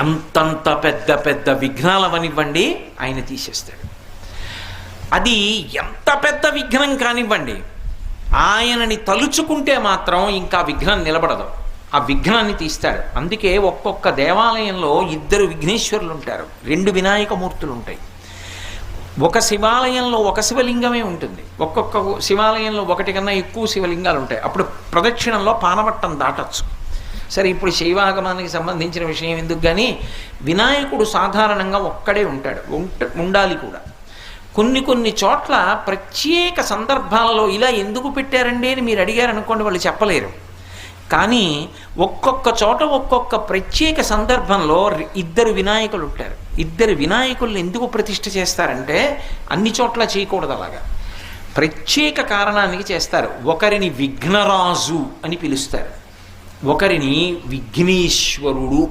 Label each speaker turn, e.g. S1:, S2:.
S1: ఎంతంత పెద్ద పెద్ద విఘ్నాలవనివ్వండి ఆయన తీసేస్తాడు. అది ఎంత పెద్ద విఘ్నం కానివ్వండి, ఆయనని తలుచుకుంటే మాత్రం ఇంకా విఘ్నం నిలబడదు, ఆ విఘ్నాన్ని తీస్తాడు. అందుకే ఒక్కొక్క దేవాలయంలో 2 విఘ్నేశ్వరులు ఉంటారు, 2 వినాయకమూర్తులు ఉంటాయి. ఒక శివాలయంలో ఒక శివలింగమే ఉంటుంది, ఒక్కొక్క శివాలయంలో 1 కన్నా ఎక్కువ శివలింగాలు ఉంటాయి. అప్పుడు ప్రదక్షిణంలో పానవట్టం దాటచ్చు. సరే, ఇప్పుడు శైవాగమానికి సంబంధించిన విషయం ఎందుకు, కానీ వినాయకుడు సాధారణంగా ఒక్కడే ఉంటాడు, ఉండాలి కూడా. కొన్ని చోట్ల ప్రత్యేక సందర్భాలలో ఇలా ఎందుకు పెట్టారండి అని మీరు అడిగారు అనుకోండి, వాళ్ళు చెప్పలేరు. కానీ ఒక్కొక్క చోట ఒక్కొక్క ప్రత్యేక సందర్భంలో 2 వినాయకులు ఉంటారు. 2 వినాయకుల్ని ఎందుకు ప్రతిష్ఠ చేస్తారంటే అన్ని చోట్ల చేయకూడదు, అలాగా ప్రత్యేక కారణానికి చేస్తారు. ఒకరిని విఘ్నరాజు అని పిలుస్తారు, ఒకరిని విఘ్నేశ్వరుడు